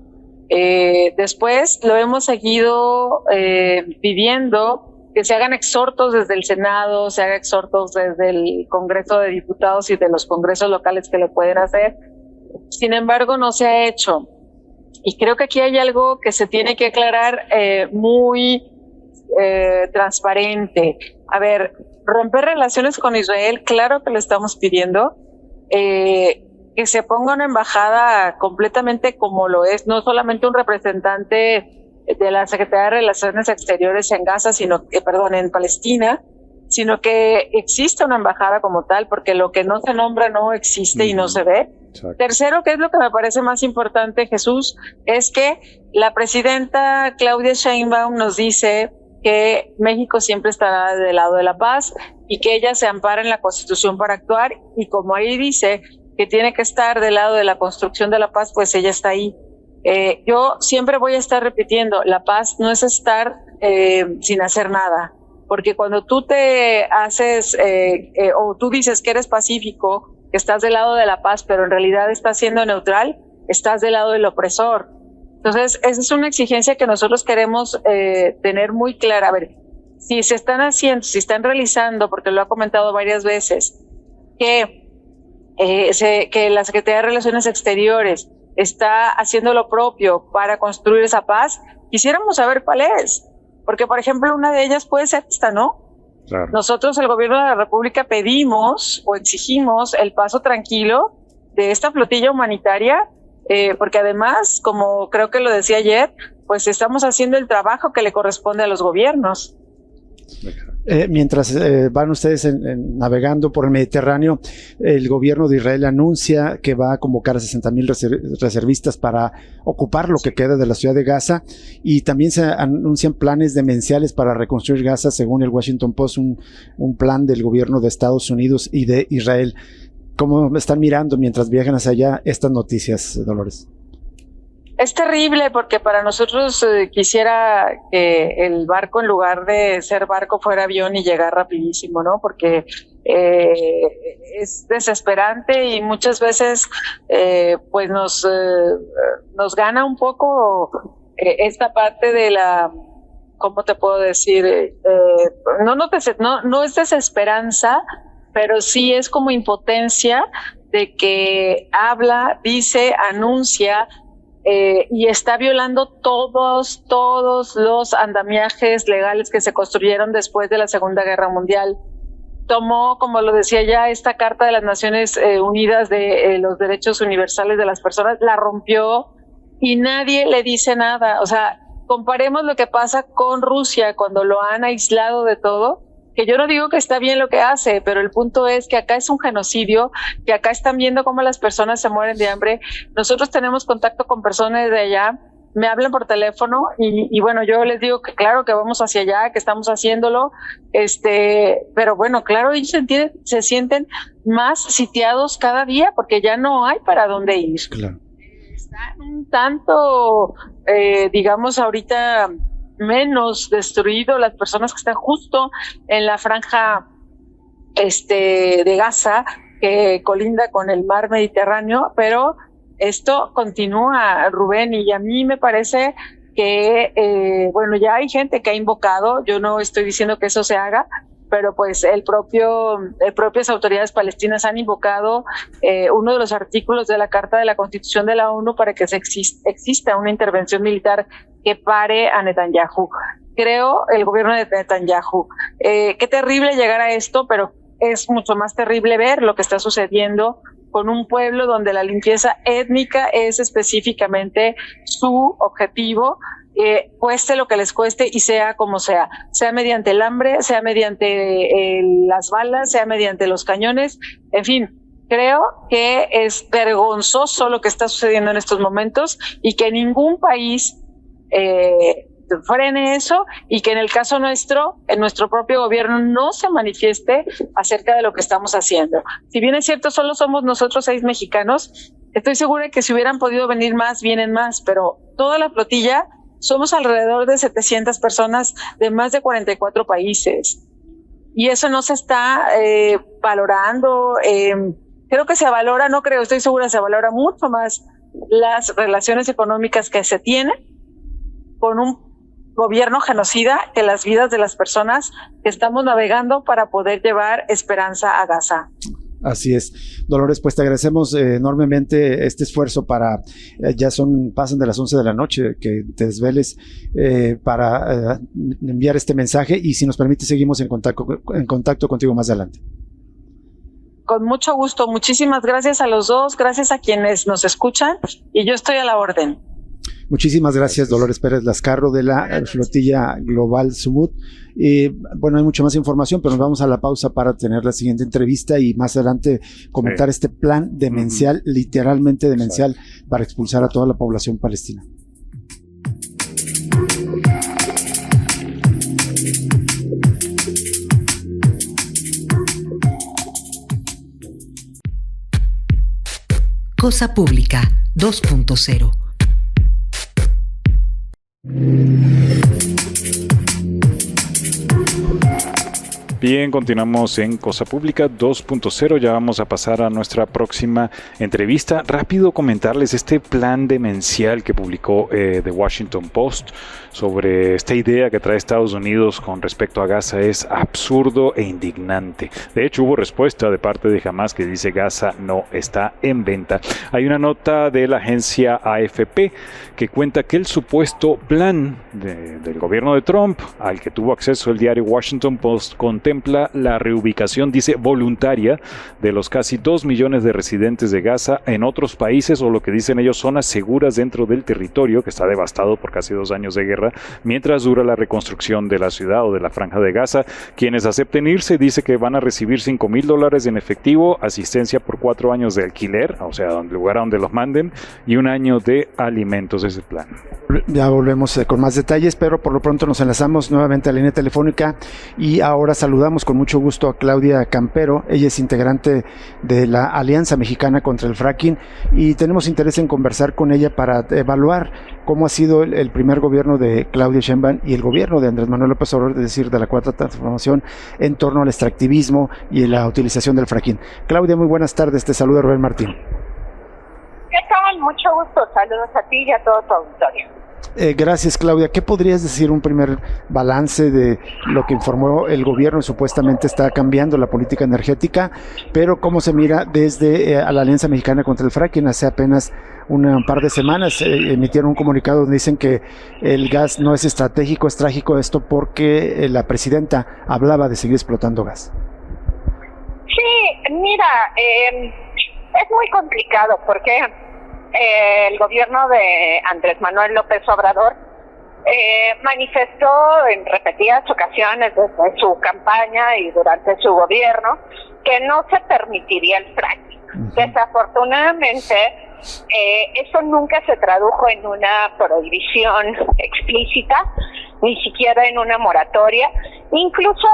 Después lo hemos seguido pidiendo que se hagan exhortos desde el Senado, se hagan exhortos desde el Congreso de Diputados y de los congresos locales que lo pueden hacer. Sin embargo, no se ha hecho. Y creo que aquí hay algo que se tiene que aclarar muy transparente. A ver, romper relaciones con Israel, claro que lo estamos pidiendo. Que se ponga una embajada completamente como lo es, no solamente un representante de la Secretaría de Relaciones Exteriores en Gaza, en Palestina, sino que exista una embajada como tal, porque lo que no se nombra no existe y no se ve. Exacto. Tercero, que es lo que me parece más importante, Jesús, es que la presidenta Claudia Sheinbaum nos dice que México siempre estará del lado de la paz y que ella se ampara en la Constitución para actuar, y como ahí dice que tiene que estar del lado de la construcción de la paz, pues ella está ahí. Yo siempre voy a estar repitiendo, la paz no es estar sin hacer nada, porque cuando tú te haces o tú dices que eres pacífico, que estás del lado de la paz, pero en realidad estás siendo neutral, estás del lado del opresor. Entonces, esa es una exigencia que nosotros queremos tener muy clara. A ver, si se están haciendo, si están realizando, porque lo ha comentado varias veces, que la Secretaría de Relaciones Exteriores está haciendo lo propio para construir esa paz, quisiéramos saber cuál es. Porque, por ejemplo, una de ellas puede ser esta, ¿no? Claro. Nosotros, el gobierno de la República, pedimos o exigimos el paso tranquilo de esta flotilla humanitaria, porque además, como creo que lo decía ayer, pues estamos haciendo el trabajo que le corresponde a los gobiernos. Mientras van ustedes navegando por el Mediterráneo, el gobierno de Israel anuncia que va a convocar a 60,000 reservistas para ocupar lo que queda de la ciudad de Gaza, y también se anuncian planes demenciales para reconstruir Gaza, según el Washington Post, un plan del gobierno de Estados Unidos y de Israel. ¿Cómo están mirando mientras viajan hacia allá estas noticias, Dolores? Es terrible, porque para nosotros quisiera que el barco, en lugar de ser barco, fuera avión y llegar rapidísimo, ¿no? Porque es desesperante y muchas veces pues nos gana un poco esta parte de la, ¿cómo te puedo decir? No es desesperanza, pero sí es como impotencia de que habla, dice, anuncia, y está violando todos los andamiajes legales que se construyeron después de la Segunda Guerra Mundial. Tomó, como lo decía ya, esta Carta de las Naciones Unidas de los Derechos Universales de las Personas, la rompió y nadie le dice nada. O sea, comparemos lo que pasa con Rusia cuando lo han aislado de todo. que yo no digo que está bien lo que hace, pero el punto es que acá es un genocidio, que acá están viendo cómo las personas se mueren de hambre. Nosotros tenemos contacto con personas de allá, me hablan por teléfono y bueno, yo les digo que claro que vamos hacia allá, que estamos haciéndolo, pero bueno, claro, ellos se sienten más sitiados cada día porque ya no hay para dónde ir. Claro. Están un tanto, digamos, ahorita menos destruido las personas que están justo en la franja de Gaza, que colinda con el mar Mediterráneo, pero esto continúa, Rubén, y a mí me parece que, bueno, ya hay gente que ha invocado, yo no estoy diciendo que eso se haga, pero pues propias autoridades palestinas han invocado uno de los artículos de la Carta de la Constitución de la ONU para que exista una intervención militar que pare a Netanyahu. Creo el gobierno de Netanyahu. Qué terrible llegar a esto, pero es mucho más terrible ver lo que está sucediendo con un pueblo donde la limpieza étnica es específicamente su objetivo, cueste lo que les cueste y sea como sea mediante el hambre, sea mediante las balas, sea mediante los cañones, en fin. Creo que es vergonzoso lo que está sucediendo en estos momentos y que ningún país frene eso y que en el caso nuestro, en nuestro propio gobierno no se manifieste acerca de lo que estamos haciendo. Si bien es cierto, solo somos nosotros 6 mexicanos, estoy segura de que si hubieran podido venir más, vienen más, pero toda la flotilla somos alrededor de 700 personas de más de 44 países y eso no se está valorando. Creo que se valora, no creo, estoy segura, se valora mucho más las relaciones económicas que se tienen con un gobierno genocida que las vidas de las personas que estamos navegando para poder llevar esperanza a Gaza. Así es. Dolores, pues te agradecemos enormemente este esfuerzo para, pasan de las 11 de la noche, que te desveles para enviar este mensaje y si nos permite seguimos en contacto contigo más adelante. Con mucho gusto. Muchísimas gracias a los dos, gracias a quienes nos escuchan y yo estoy a la orden. Muchísimas gracias, Dolores Pérez Lascarro de la Flotilla Global Sumut. Bueno, hay mucha más información, pero nos vamos a la pausa para tener la siguiente entrevista y más adelante comentar este plan demencial, literalmente demencial, para expulsar a toda la población palestina. Cosa Pública 2.0. Bien, continuamos en Cosa Pública 2.0, ya vamos a pasar a nuestra próxima entrevista. Rápido comentarles este plan demencial que publicó The Washington Post sobre esta idea que trae Estados Unidos con respecto a Gaza es absurdo e indignante. De hecho, hubo respuesta de parte de Hamas que dice Gaza no está en venta. Hay una nota de la agencia AFP que cuenta que el supuesto plan del gobierno de Trump, al que tuvo acceso el diario Washington Post, contempla la reubicación, dice, voluntaria de los casi 2 millones de residentes de Gaza en otros países o lo que dicen ellos zonas seguras dentro del territorio que está devastado por casi 2 años de guerra, mientras dura la reconstrucción de la ciudad o de la franja de Gaza. Quienes acepten irse dice que van a recibir $5,000 en efectivo, asistencia por 4 años de alquiler, o sea, el lugar a donde los manden, y 1 año de alimentos. Ese plan. Ya volvemos con más detalles, pero por lo pronto nos enlazamos nuevamente a la línea telefónica y ahora saludamos con mucho gusto a Claudia Campero. Ella es integrante de la Alianza Mexicana contra el Fracking y tenemos interés en conversar con ella para evaluar cómo ha sido el primer gobierno de Claudia Sheinbaum y el gobierno de Andrés Manuel López Obrador, es decir, de la Cuarta Transformación en torno al extractivismo y la utilización del fracking. Claudia, muy buenas tardes, te saluda Rubén Martín. ¿Qué tal? Mucho gusto, saludos a ti y a todo tu auditorio. Gracias, Claudia. ¿Qué podrías decir un primer balance de lo que informó el gobierno? Supuestamente está cambiando la política energética, pero ¿cómo se mira desde a la Alianza Mexicana contra el Fracking? Hace apenas un par de semanas emitieron un comunicado donde dicen que el gas no es estratégico, es trágico esto porque la presidenta hablaba de seguir explotando gas. Sí, mira, es muy complicado porque el gobierno de Andrés Manuel López Obrador manifestó en repetidas ocasiones desde su campaña y durante su gobierno que no se permitiría el fracking. Desafortunadamente, eso nunca se tradujo en una prohibición explícita, ni siquiera en una moratoria. Incluso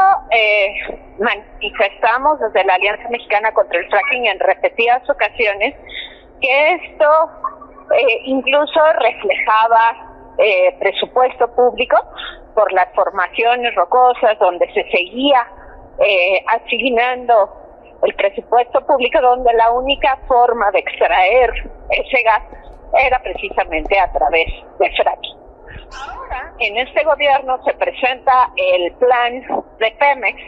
manifestamos desde la Alianza Mexicana contra el Fracking en repetidas ocasiones que esto incluso reflejaba presupuesto público por las formaciones rocosas, donde se seguía asignando el presupuesto público, donde la única forma de extraer ese gas era precisamente a través de fracking. Ahora, en este gobierno se presenta el plan de Pemex,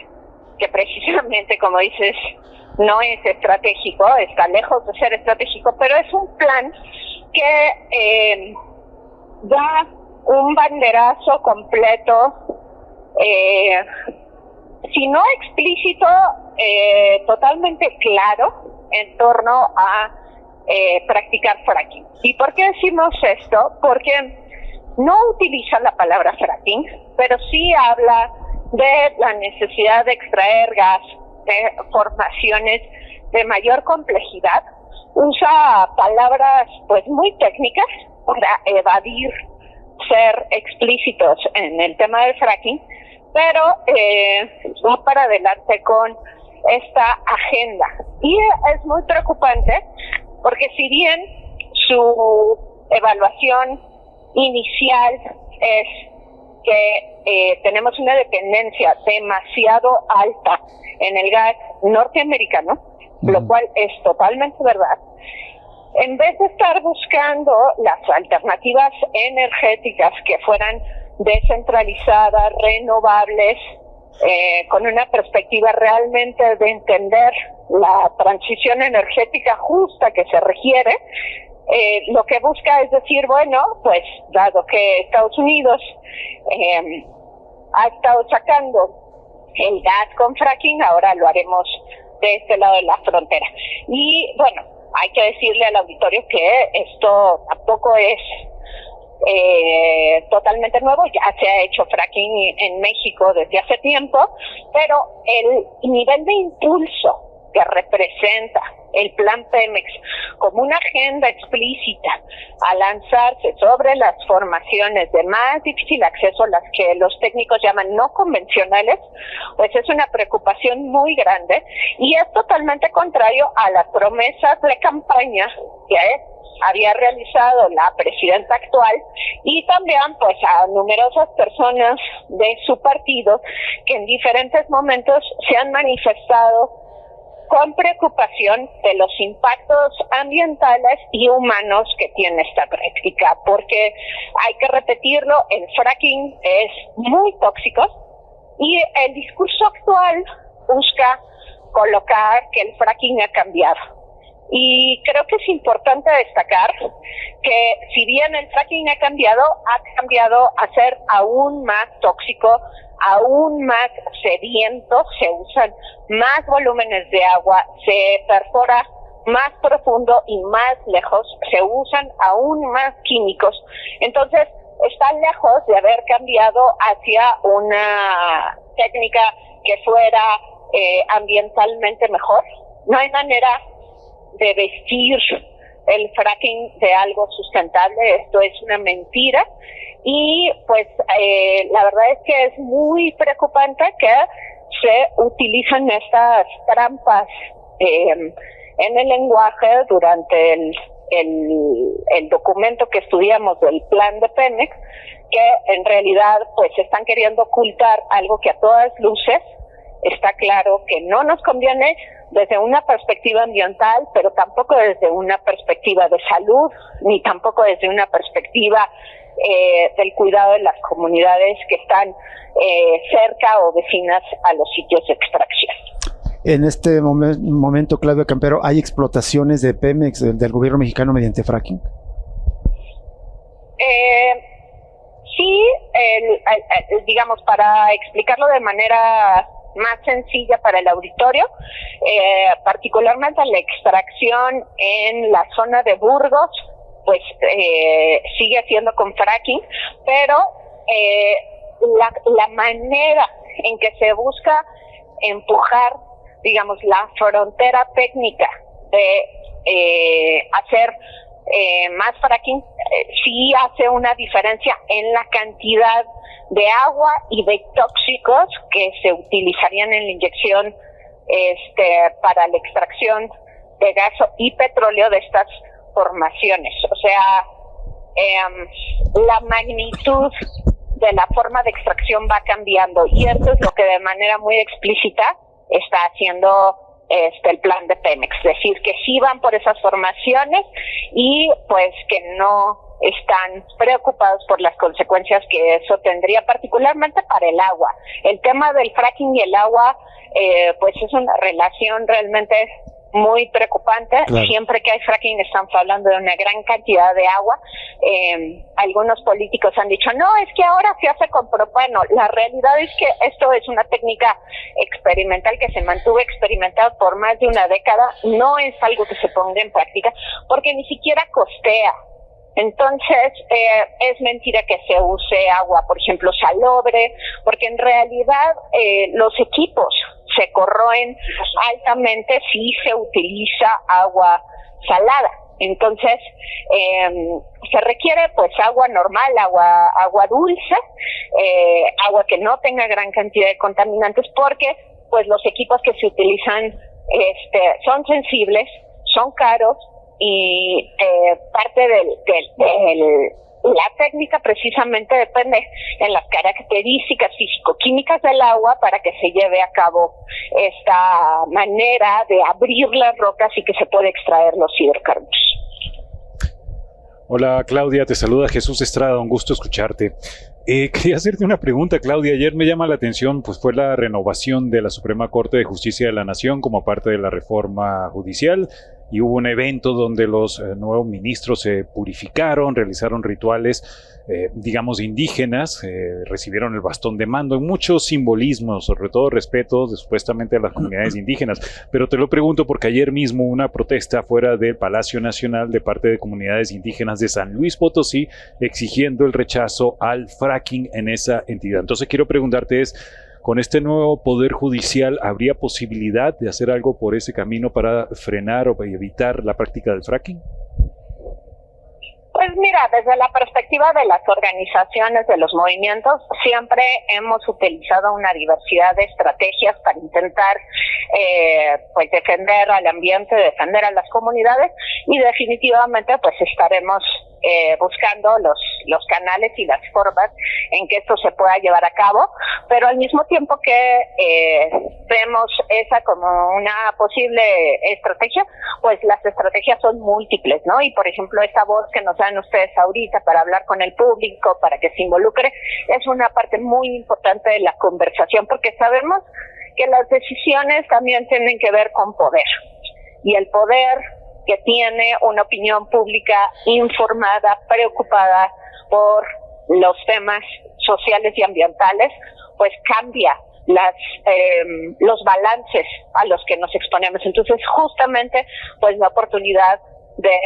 que precisamente, como dices, no es estratégico, está lejos de ser estratégico, pero es un plan que da un banderazo completo, si no explícito, totalmente claro en torno a practicar fracking. ¿Y por qué decimos esto? Porque no utiliza la palabra fracking, pero sí habla de la necesidad de extraer gas de formaciones de mayor complejidad. Usa palabras pues muy técnicas para evadir ser explícitos en el tema del fracking, pero va para adelante con esta agenda. Y es muy preocupante porque si bien su evaluación inicial es que tenemos una dependencia demasiado alta en el gas norteamericano, lo cual es totalmente verdad, en vez de estar buscando las alternativas energéticas que fueran descentralizadas, renovables, con una perspectiva realmente de entender la transición energética justa que se requiere, lo que busca es decir, bueno, pues dado que Estados Unidos ha estado sacando el gas con fracking, ahora lo haremos de este lado de la frontera. Y bueno, hay que decirle al auditorio que esto tampoco es totalmente nuevo, ya se ha hecho fracking en México desde hace tiempo, pero el nivel de impulso que representa el plan Pemex como una agenda explícita a lanzarse sobre las formaciones de más difícil acceso, las que los técnicos llaman no convencionales, pues es una preocupación muy grande y es totalmente contrario a las promesas de campaña que había realizado la presidenta actual y también pues a numerosas personas de su partido que en diferentes momentos se han manifestado con preocupación de los impactos ambientales y humanos que tiene esta práctica, porque hay que repetirlo, el fracking es muy tóxico y el discurso actual busca colocar que el fracking ha cambiado. Y creo que es importante destacar que si bien el fracking ha cambiado a ser aún más tóxico, aún más sediento, se usan más volúmenes de agua, se perfora más profundo y más lejos, se usan aún más químicos. Entonces, está lejos de haber cambiado hacia una técnica que fuera ambientalmente mejor. No hay manera de vestir el fracking de algo sustentable, esto es una mentira y pues la verdad es que es muy preocupante que se utilizan estas trampas en el lenguaje durante el documento que estudiamos del plan de Pemex, que en realidad pues están queriendo ocultar algo que a todas luces está claro que no nos conviene desde una perspectiva ambiental, pero tampoco desde una perspectiva de salud, ni tampoco desde una perspectiva del cuidado de las comunidades que están cerca o vecinas a los sitios de extracción. En este momento, Claudia Campero, ¿hay explotaciones de Pemex del gobierno mexicano mediante fracking? Sí, digamos, para explicarlo de manera más sencilla para el auditorio, particularmente la extracción en la zona de Burgos, pues sigue haciendo con fracking, pero la manera en que se busca empujar, digamos, la frontera técnica de hacer más fracking, sí hace una diferencia en la cantidad de agua y de tóxicos que se utilizarían en la inyección para la extracción de gas y petróleo de estas formaciones. O sea, la magnitud de la forma de extracción va cambiando, y esto es lo que de manera muy explícita está haciendo el plan de Pemex, es decir, que sí van por esas formaciones y pues que no están preocupados por las consecuencias que eso tendría, particularmente para el agua. El tema del fracking y el agua pues es una relación realmente muy preocupante. Claro. Siempre que hay fracking estamos hablando de una gran cantidad de agua. Algunos políticos han dicho, no, es que ahora se hace con propano. La realidad es que esto es una técnica experimental que se mantuvo experimentada por más de una década. No es algo que se ponga en práctica porque ni siquiera costea. Entonces, es mentira que se use agua, por ejemplo, salobre, porque en realidad los equipos se corroen altamente si se utiliza agua salada. Entonces, se requiere pues agua normal, agua dulce, agua que no tenga gran cantidad de contaminantes, porque pues los equipos que se utilizan son sensibles, son caros, y parte la técnica precisamente depende en las características físico-químicas del agua para que se lleve a cabo esta manera de abrir las rocas y que se pueda extraer los hidrocarburos. Hola Claudia, te saluda Jesús Estrada, un gusto escucharte. Quería hacerte una pregunta, Claudia. Ayer me llama la atención, pues fue la renovación de la Suprema Corte de Justicia de la Nación como parte de la reforma judicial, y hubo un evento donde los nuevos ministros se purificaron, realizaron rituales, digamos, indígenas, recibieron el bastón de mando, en muchos simbolismos, sobre todo respeto supuestamente a las comunidades indígenas. Pero te lo pregunto porque ayer mismo una protesta fuera del Palacio Nacional de parte de comunidades indígenas de San Luis Potosí exigiendo el rechazo al fracking en esa entidad. Entonces quiero preguntarte con este nuevo poder judicial, ¿habría posibilidad de hacer algo por ese camino para frenar o evitar la práctica del fracking? Pues mira, desde la perspectiva de las organizaciones, de los movimientos, siempre hemos utilizado una diversidad de estrategias para intentar pues defender al ambiente, defender a las comunidades, y definitivamente pues estaremos buscando los canales y las formas en que esto se pueda llevar a cabo, pero al mismo tiempo que vemos esa como una posible estrategia, pues las estrategias son múltiples, ¿no? Y por ejemplo, esta voz que nos dan ustedes ahorita para hablar con el público, para que se involucre, es una parte muy importante de la conversación, porque sabemos que las decisiones también tienen que ver con poder, y el poder que tiene una opinión pública informada, preocupada por los temas sociales y ambientales, pues cambia los balances a los que nos exponemos. Entonces, justamente, pues la oportunidad de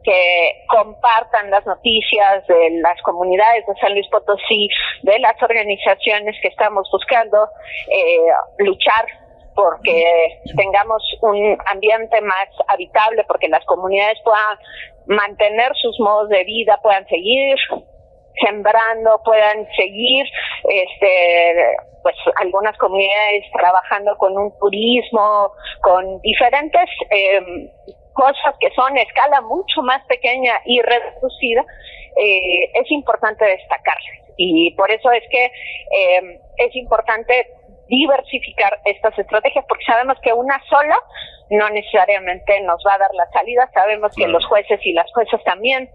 que compartan las noticias de las comunidades de San Luis Potosí, de las organizaciones que estamos buscando luchar porque tengamos un ambiente más habitable, porque las comunidades puedan mantener sus modos de vida, puedan seguir sembrando, puedan seguir pues algunas comunidades trabajando con un turismo, con diferentes cosas que son a escala mucho más pequeña y reducida. Es importante destacarlas, y por eso es que es importante diversificar estas estrategias, porque sabemos que una sola no necesariamente nos va a dar la salida. Sabemos que los jueces y las juezas también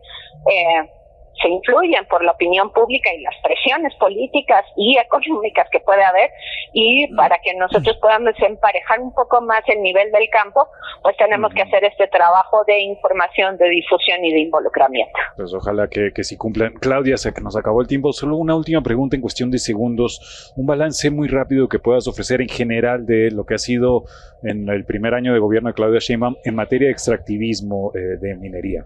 se influyen por la opinión pública y las presiones políticas y económicas que puede haber, y para que nosotros podamos emparejar un poco más el nivel del campo, pues tenemos que hacer este trabajo de información, de difusión y de involucramiento. Pues ojalá que sí cumplan. Claudia, se nos acabó el tiempo. Solo una última pregunta en cuestión de segundos. Un balance muy rápido que puedas ofrecer en general de lo que ha sido en el primer año de gobierno de Claudia Sheinbaum en materia de extractivismo de minería.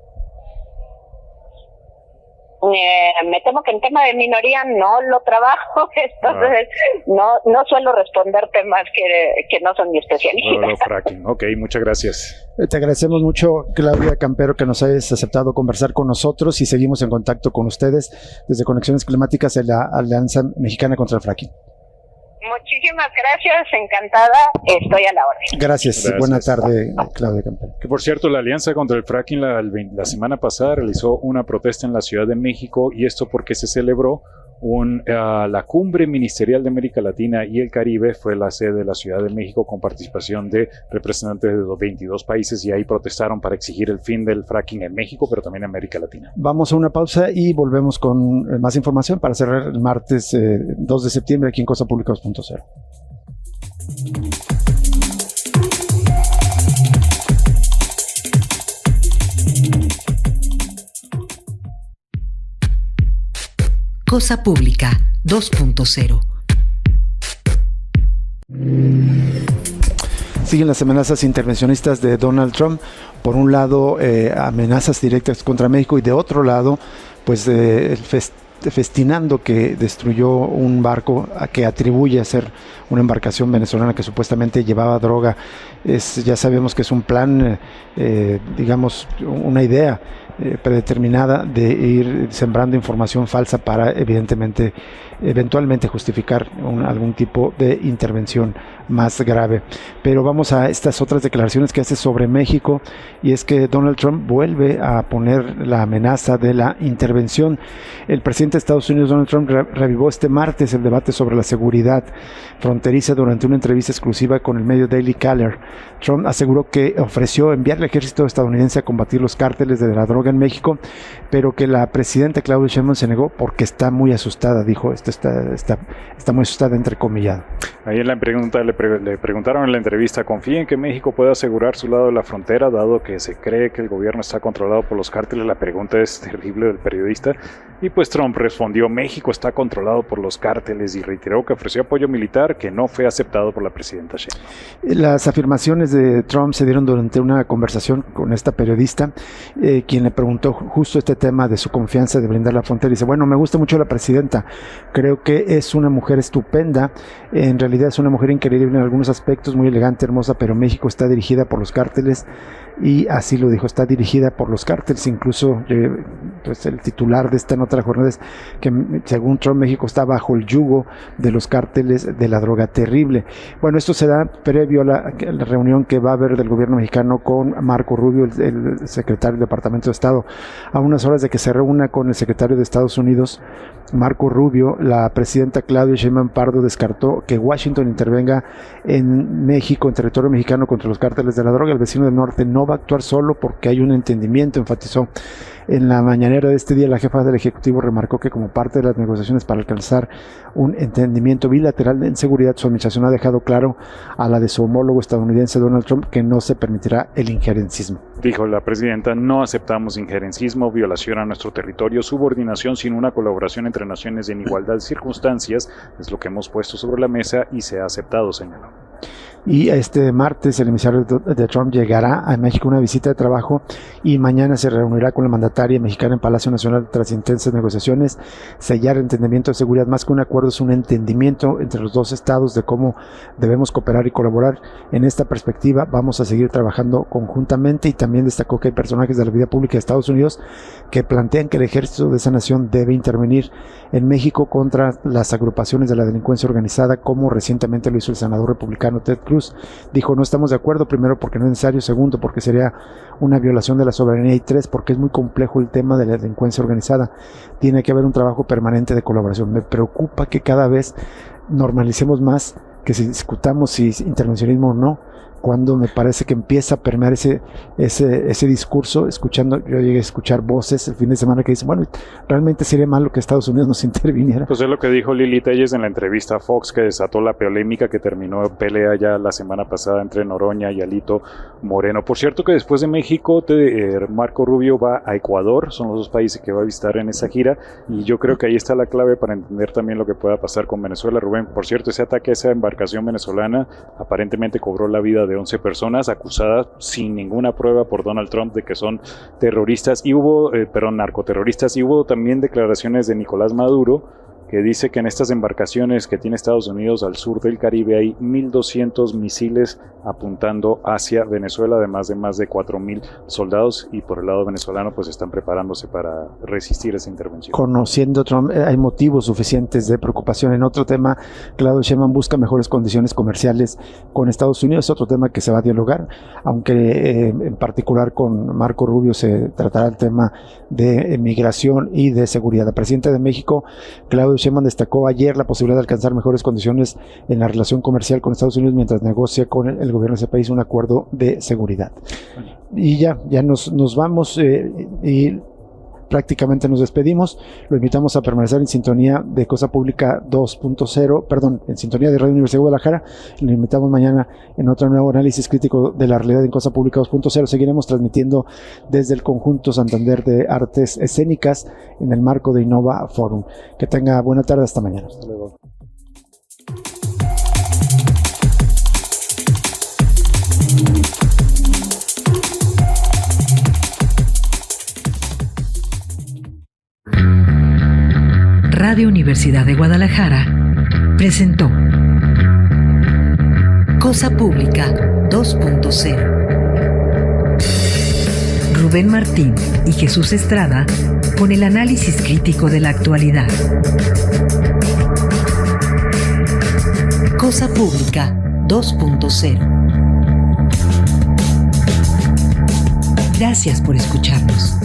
Me temo que en tema de minoría no lo trabajo, entonces no suelo responder temas que no son mi especialidad. Fracking. Ok, muchas gracias. Te agradecemos mucho, Claudia Campero, que nos hayas aceptado conversar con nosotros y seguimos en contacto con ustedes desde Conexiones Climáticas de la Alianza Mexicana contra el Fracking. Muchísimas gracias, encantada, estoy a la orden. Gracias. Buena tarde, Claudia Campero. Que por cierto, la Alianza contra el Fracking la semana pasada realizó una protesta en la Ciudad de México, y esto porque se celebró la Cumbre Ministerial de América Latina y el Caribe. Fue la sede de la Ciudad de México con participación de representantes de los 22 países, y ahí protestaron para exigir el fin del fracking en México, pero también en América Latina. Vamos a una pausa y volvemos con más información para cerrar el martes 2 de septiembre aquí en Cosa Pública 2.0. Cosa Pública 2.0. Siguen las amenazas intervencionistas de Donald Trump. Por un lado, amenazas directas contra México, y de otro lado, pues festinando que destruyó un barco que atribuye a ser una embarcación venezolana que supuestamente llevaba droga. Ya sabemos que es un plan, digamos, una idea predeterminada de ir sembrando información falsa para eventualmente justificar algún tipo de intervención más grave. Pero vamos a estas otras declaraciones que hace sobre México, y es que Donald Trump vuelve a poner la amenaza de la intervención. El presidente de Estados Unidos, Donald Trump, revivó este martes el debate sobre la seguridad fronteriza durante una entrevista exclusiva con el medio Daily Caller. Trump aseguró que ofreció enviar al ejército estadounidense a combatir los cárteles de la droga en México, pero que la presidenta Claudia Sheinbaum se negó porque está muy asustada, dijo. Está muy asustada, entrecomillado. Ahí en la pregunta le preguntaron en la entrevista: ¿confía en que México pueda asegurar su lado de la frontera, dado que se cree que el gobierno está controlado por los cárteles? La pregunta es terrible del periodista, y pues Trump respondió: México está controlado por los cárteles, y reiteró que ofreció apoyo militar que no fue aceptado por la presidenta Sheinbaum. Las afirmaciones de Trump se dieron durante una conversación con esta periodista, quien le preguntó justo este tema de su confianza de blindar la frontera. Y dice: bueno, me gusta mucho la presidenta, creo que es una mujer estupenda, en realidad es una mujer increíble en algunos aspectos, muy elegante, hermosa, pero México está dirigida por los cárteles. Y así lo dijo, está dirigida por los cárteles. Incluso pues el titular de esta nota de la jornada es que, según Trump, México está bajo el yugo de los cárteles de la droga terrible. Bueno, esto se da previo a la reunión que va a haber del gobierno mexicano con Marco Rubio, el secretario del Departamento de Estado. A unas horas de que se reúna con el secretario de Estados Unidos, Marco Rubio, la presidenta Claudia Sheinbaum Pardo descartó que Washington intervenga en México, en territorio mexicano, contra los cárteles de la droga. El vecino del norte no va a actuar solo porque hay un entendimiento, enfatizó. En la mañanera de este día, la jefa del Ejecutivo remarcó que, como parte de las negociaciones para alcanzar un entendimiento bilateral en seguridad, su administración ha dejado claro a la de su homólogo estadounidense Donald Trump que no se permitirá el injerencismo. Dijo la presidenta: no aceptamos injerencismo, violación a nuestro territorio, subordinación sin una colaboración entre naciones en igualdad de circunstancias. Es lo que hemos puesto sobre la mesa y se ha aceptado, señaló. Y este martes el emisario de Trump llegará a México una visita de trabajo, y mañana se reunirá con la mandataria mexicana en Palacio Nacional tras intensas negociaciones. Sellar entendimiento de seguridad, más que un acuerdo, es un entendimiento entre los dos estados de cómo debemos cooperar y colaborar. En esta perspectiva vamos a seguir trabajando conjuntamente. Y también destacó que hay personajes de la vida pública de Estados Unidos que plantean que el ejército de esa nación debe intervenir en México contra las agrupaciones de la delincuencia organizada, como recientemente lo hizo el senador republicano Ted Cruz. Dijo: no estamos de acuerdo, primero porque no es necesario, segundo porque sería una violación de la soberanía, y tres porque es muy complejo el tema de la delincuencia organizada. Tiene que haber un trabajo permanente de colaboración. Me preocupa que cada vez normalicemos más que si discutamos si es intervencionismo o no, cuando me parece que empieza a permear ese discurso. Yo llegué a escuchar voces el fin de semana que dicen: bueno, realmente sería malo que Estados Unidos nos interviniera. Pues es lo que dijo Lili Telles en la entrevista a Fox, que desató la polémica que terminó en pelea ya la semana pasada entre Noroña y Alito Moreno. Por cierto, que después de México, Marco Rubio va a Ecuador. Son los dos países que va a visitar en esa gira, y yo creo que ahí está la clave para entender también lo que pueda pasar con Venezuela. Rubén, por cierto, ese ataque a esa embarcación embarcación venezolana aparentemente cobró la vida de 11 personas acusadas sin ninguna prueba por Donald Trump de que son terroristas, y narcoterroristas, y hubo también declaraciones de Nicolás Maduro, que dice que en estas embarcaciones que tiene Estados Unidos al sur del Caribe hay 1.200 misiles apuntando hacia Venezuela, además de más de 4.000 soldados, y por el lado venezolano pues están preparándose para resistir esa intervención. Conociendo Trump, hay motivos suficientes de preocupación. En otro tema, Claudio Sheinbaum busca mejores condiciones comerciales con Estados Unidos, es otro tema que se va a dialogar, aunque en particular con Marco Rubio se tratará el tema de migración y de seguridad. La presidenta de México, Claudio Sheinbaum, destacó ayer la posibilidad de alcanzar mejores condiciones en la relación comercial con Estados Unidos mientras negocia con el gobierno de ese país un acuerdo de seguridad. Y ya nos vamos y prácticamente nos despedimos. Lo invitamos a permanecer en sintonía de Cosa Pública 2.0, en sintonía de Radio Universidad de Guadalajara. Lo invitamos mañana en otro nuevo análisis crítico de la realidad en Cosa Pública 2.0. Seguiremos transmitiendo desde el Conjunto Santander de Artes Escénicas en el marco de Innova Forum. Que tenga buena tarde, hasta mañana. Hasta luego. Radio Universidad de Guadalajara presentó Cosa Pública 2.0. Rubén Martín y Jesús Estrada con el análisis crítico de la actualidad. Cosa Pública 2.0. Gracias por escucharnos.